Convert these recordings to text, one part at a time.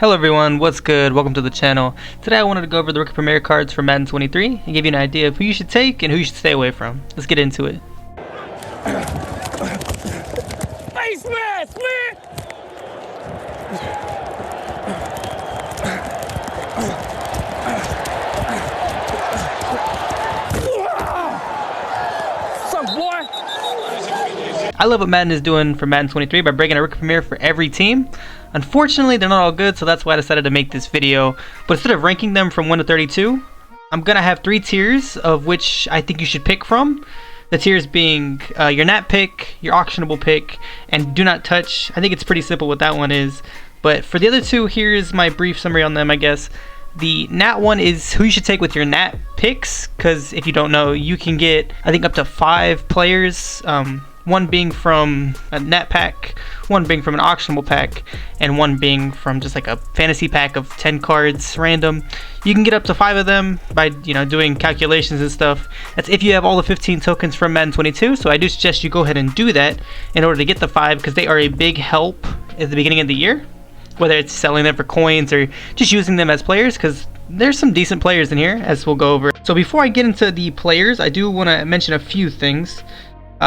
Hello everyone, what's good? Welcome to the channel. Today I wanted to go over the Rookie Premier cards for Madden 23 and give you an idea of who you should take and who you should stay away from. Let's get into it. Face mask, man! What's up, boy? I love what Madden is doing for Madden 23 by breaking a Rookie Premier for every team. Unfortunately, they're not all good, so that's why I decided to make this video. But instead of ranking them from 1 to 32, I'm going to have 3 tiers of which I think you should pick from. The tiers being your Nat Pick, your Actionable Pick, and Do Not Touch. I think it's pretty simple what that one is. But for the other two, here's my brief summary on them, I guess. The Nat one is who you should take with your Nat Picks, because if you don't know, you can get, I think, up to 5 players. One being from a Nat Pack, one being from an Actionable Pack, and one being from just like a fantasy pack of 10 cards random. You can get up to 5 of them by doing calculations and stuff. That's if you have all the 15 tokens from Madden 22, so I do suggest you go ahead and do that in order to get the 5, because they are a big help at the beginning of the year, whether it's selling them for coins or just using them as players, because there's some decent players in here, as we'll go over. So before I get into the players, I do want to mention a few things.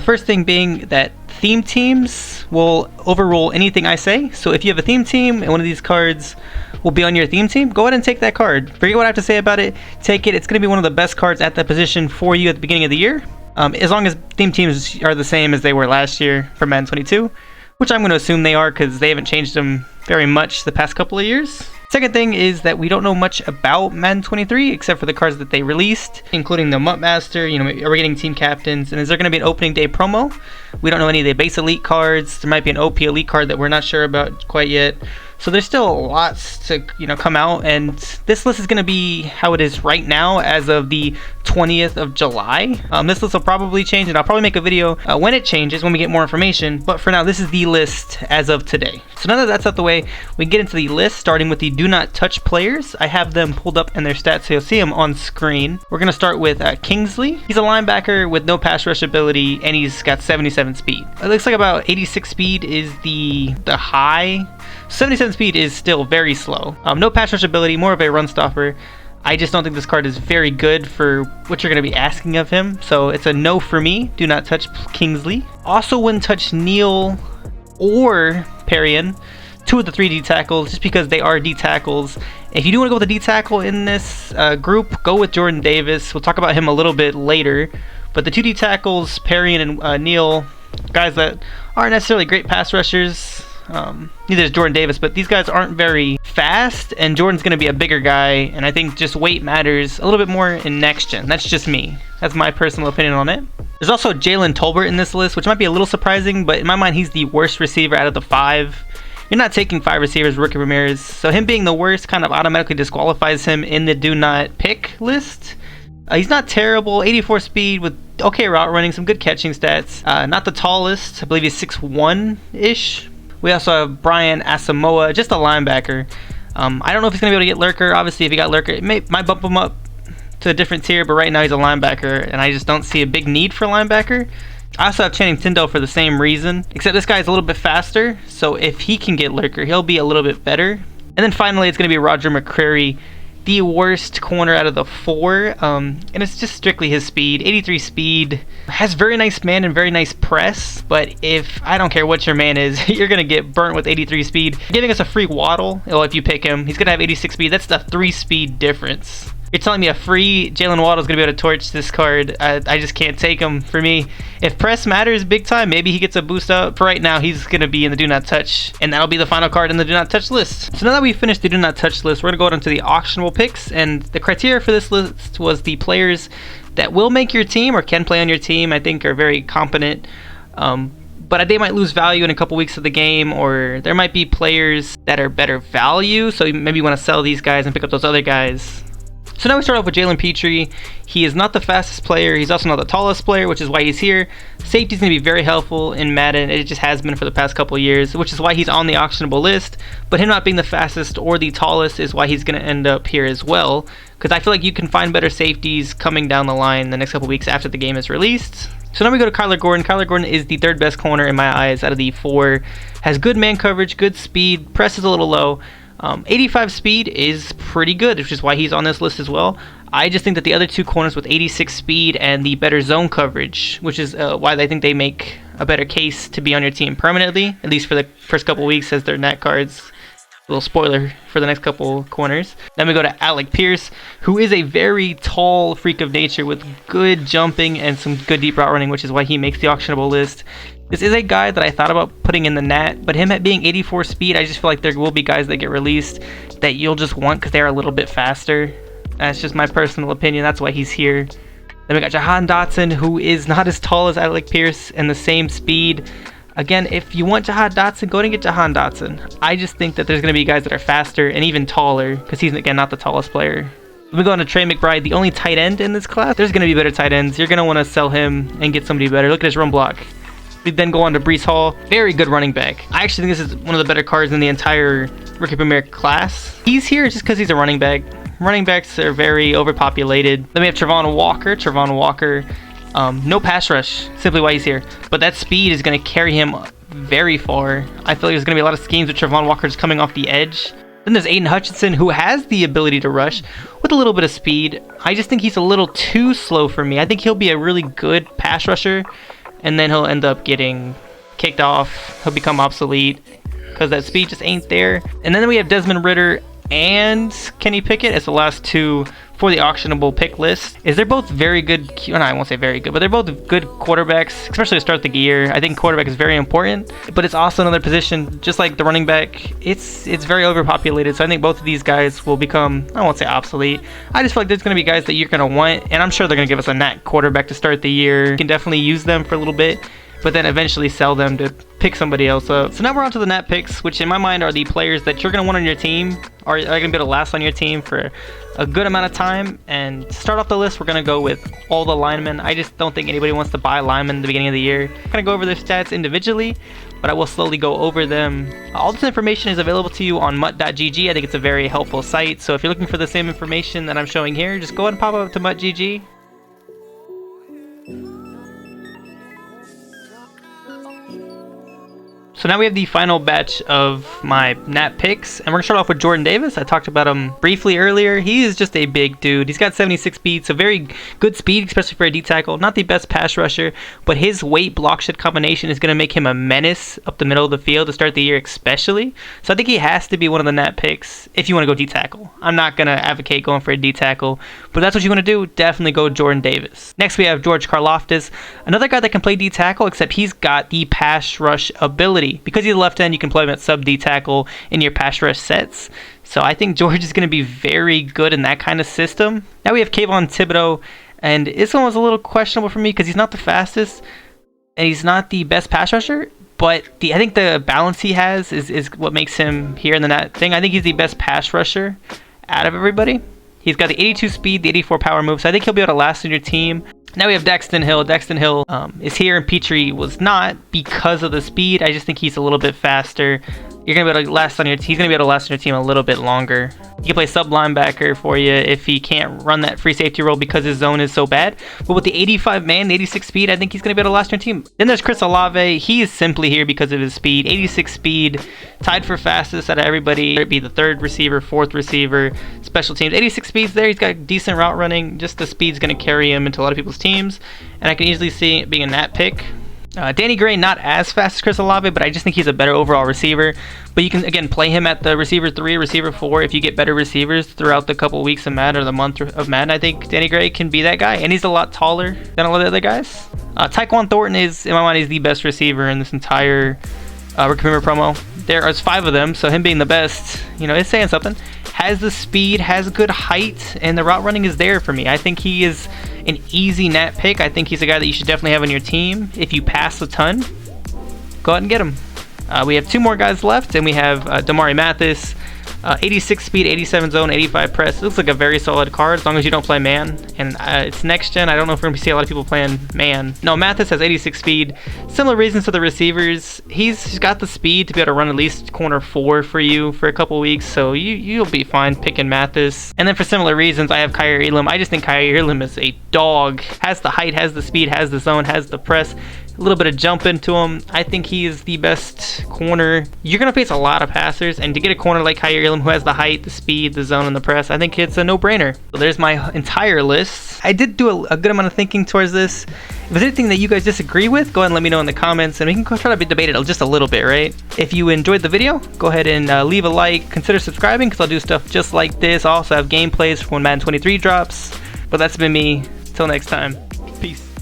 First thing being that theme teams will overrule anything I say. So if you have a theme team and one of these cards will be on your theme team, go ahead and take that card. Forget what I have to say about it. Take it. It's going to be one of the best cards at that position for you at the beginning of the year. As long as theme teams are the same as they were last year for Madden 22, which I'm going to assume they are because they haven't changed them very much the past couple of years. Second thing is that we don't know much about Madden 23 except for the cards that they released, including the MUT Master. Are we getting team captains? And is there going to be an opening day promo? We don't know any of the base elite cards. There might be an OP elite card that we're not sure about quite yet. So there's still lots to come out, and this list is going to be how it is right now as of the 20th of July. This list will probably change, and I'll probably make a video when it changes, when we get more information. But for now, this is the list as of today. So now that that's out the way, we can get into the list, starting with the Do Not Touch players. I have them pulled up in their stats, so you'll see them on screen. We're going to start with Kingsley. He's a linebacker with no pass rush ability, and he's got 77 speed. It looks like about 86 speed is the high. 77 speed is still very slow. No pass rush ability, more of a run stopper. I just don't think this card is very good for what you're going to be asking of him. So it's a no for me. Do not touch Kingsley. Also wouldn't touch Neal or Perrion, 2 of the 3 D tackles, just because they are D tackles. If you do want to go with a D tackle in this group, go with Jordan Davis. We'll talk about him a little bit later. But the 2 D tackles, Perrion and Neal, guys that aren't necessarily great pass rushers. Neither is Jordan Davis, but these guys aren't very fast, and Jordan's going to be a bigger guy, and I think just weight matters a little bit more in next gen. That's just me. That's my personal opinion on it. There's also Jalen Tolbert in this list, which might be a little surprising, but in my mind, he's the worst receiver out of the 5. You're not taking 5 receivers, Rookie Premiers, so him being the worst kind of automatically disqualifies him in the Do Not Pick list. He's not terrible, 84 speed with okay route running, some good catching stats. Not the tallest, I believe he's 6'1"-ish. We also have Brian Asamoah, just a linebacker. I don't know if he's going to be able to get Lurker. Obviously, if he got Lurker, it might bump him up to a different tier, but right now he's a linebacker, and I just don't see a big need for linebacker. I also have Channing Tindall for the same reason, except this guy's a little bit faster, so if he can get Lurker, he'll be a little bit better. And then finally, it's going to be Roger Mccrary, the worst corner out of the 4, and it's just strictly his speed. 83 speed, has very nice man and very nice press, but if I don't care what your man is, you're gonna get burnt with 83 speed. Giving us a free Waddle, if you pick him, he's gonna have 86 speed. That's the 3 speed difference. You're telling me a free Jalen Waddle is going to be able to torch this card. I just can't take him. For me, if press matters big time, maybe he gets a boost up. For right now, he's going to be in the Do Not Touch, and that'll be the final card in the Do Not Touch list. So now that we've finished the Do Not Touch list, we're going to go on to the Actionable Picks, and the criteria for this list was the players that will make your team or can play on your team, I think are very competent. But they might lose value in a couple weeks of the game, or there might be players that are better value, so maybe you want to sell these guys and pick up those other guys. So now we start off with Jalen Petrie. He is not the fastest player. He's also not the tallest player, which is why he's here. Safety is going to be very helpful in Madden. It just has been for the past couple of years, which is why he's on the auctionable list. But him not being the fastest or the tallest is why he's going to end up here as well, because I feel like you can find better safeties coming down the line the next couple weeks after the game is released. So now we go to Kylo Gordon. Kylo Gordon is the 3rd best corner in my eyes out of the 4. Has good man coverage, good speed, press is a little low. 85 speed is pretty good, which is why he's on this list as well. I just think that the other two corners with 86 speed and the better zone coverage, which is why I think they make a better case to be on your team permanently, at least for the first couple weeks as their Nat cards. A little spoiler for the next couple corners. Then we go to Alec Pierce, who is a very tall freak of nature with good jumping and some good deep route running, which is why he makes the auctionable list. This is a guy that I thought about putting in the Nat, but him at being 84 speed, I just feel like there will be guys that get released that you'll just want because they're a little bit faster. That's just my personal opinion. That's why he's here. Then we got Johan Dotson, who is not as tall as Alec Pierce and the same speed. Again, if you want Johan Dotson, go and get Johan Dotson. I just think that there's going to be guys that are faster and even taller because he's, again, not the tallest player. We go on to Trey Mcbride, the only tight end in this class. There's going to be better tight ends. You're going to want to sell him and get somebody better. Look at his run block. We then go on to Breece Hall. Very good running back. I actually think this is one of the better cards in the entire Rookie Premier class. He's here just because he's a running back. Running backs are very overpopulated. Then we have Travon Walker. No pass rush, simply why he's here. But that speed is going to carry him very far. I feel like there's going to be a lot of schemes with Travon Walker just coming off the edge. Then there's Aidan Hutchinson, who has the ability to rush with a little bit of speed. I just think he's a little too slow for me. I think he'll be a really good pass rusher, and then he'll end up getting kicked off. He'll become obsolete because that speed just ain't there. And then we have Desmond Ridder and Kenny Pickett as the last two for the auctionable pick list. They're both very good, well, no, I won't say very good, but they're both good quarterbacks, especially to start the year. I think quarterback is very important, but it's also another position, just like the running back, it's very overpopulated. So I think both of these guys will become, I won't say obsolete. I just feel like there's going to be guys that you're going to want, and I'm sure they're going to give us a Nat quarterback to start the year. You can definitely use them for a little bit, but then eventually sell them to pick somebody else up. So now we're on to the Nat Picks, which in my mind are the players that you're going to want on your team, or are going to be able to last on your team for a good amount of time. And to start off the list, we're going to go with all the linemen. I just don't think anybody wants to buy linemen at the beginning of the year. I'm going to go over their stats individually, but I will slowly go over them. All this information is available to you on mutt.gg. I think it's a very helpful site. So if you're looking for the same information that I'm showing here, just go ahead and pop up to mutt.gg. So now we have the final batch of my Nat picks, and we're going to start off with Jordan Davis. I talked about him briefly earlier. He is just a big dude. He's got 76 speed, so very good speed, especially for a D tackle. Not the best pass rusher, but his weight block shed combination is going to make him a menace up the middle of the field to start the year especially. So I think he has to be one of the Nat picks if you want to go D tackle. I'm not going to advocate going for a D tackle, but if that's what you want to do, definitely go Jordan Davis. Next we have George Karloftis, another guy that can play D tackle, except he's got the pass rush ability. Because he's a left end, you can play him at sub D tackle in your pass rush sets. So I think George is going to be very good in that kind of system. Now we have Kayvon Thibodeau, and this one was a little questionable for me because he's not the fastest and he's not the best pass rusher. But I think the balance he has is what makes him here in the Nat thing. I think he's the best pass rusher out of everybody. He's got the 82 speed, the 84 power move, so I think he'll be able to last on your team. Now we have Dexton Hill. Dexton Hill is here, and Petrie was not because of the speed. I just think he's a little bit faster. You're gonna be able to last on your. He's gonna be able to last on your team a little bit longer. He can play sub linebacker for you if he can't run that free safety role because his zone is so bad. But with the 85 man, the 86 speed, I think he's gonna be able to last on your team. Then there's Chris Olave. He is simply here because of his speed. 86 speed, tied for fastest out of everybody. It'd be the third receiver, fourth receiver, special teams. 86 speeds there. He's got decent route running. Just the speed's gonna carry him into a lot of people's teams, and I can easily see it being a Nat pick. Danny Gray, not as fast as Chris Olave, but I just think he's a better overall receiver. But you can, again, play him at the receiver 3, receiver 4 if you get better receivers throughout the couple weeks of Madden or the month of Madden. I think Danny Gray can be that guy, and he's a lot taller than a lot of the other guys. Tyquan Thornton is, in my mind, he's the best receiver in this entire Rookie Premier promo. There's 5 of them, so him being the best, you know, is saying something. Has the speed, has good height, and the route running is there for me. I think he is an easy Nat pick. I think he's a guy that you should definitely have on your team. If you pass a ton, go ahead and get him. We have 2 more guys left, and we have Damari Mathis, 86 speed, 87 zone, 85 press. It looks like a very solid card as long as you don't play man. And it's next gen. I don't know if we're going to see a lot of people playing man. No, Mathis has 86 speed. Similar reasons to the receivers. He's got the speed to be able to run at least corner 4 for you for a couple weeks. So you'll be fine picking Mathis. And then for similar reasons, I have Kyrie Ilham. I just think Kyrie Ilham is a dog. Has the height, has the speed, has the zone, has the press. a little bit of jump into him. I think he is the best corner. You're going to face a lot of passers, and to get a corner like Kyrie Ilham who has the height, the speed, the zone, and the press, I think it's a no-brainer. So there's my entire list. I did do a good amount of thinking towards this. If there's anything that you guys disagree with, go ahead and let me know in the comments, and we can try to debate it just a little bit, right? If you enjoyed the video, go ahead and leave a like. Consider subscribing, because I'll do stuff just like this. I'll also have gameplays for when Madden 23 drops. But that's been me. Till next time. Peace.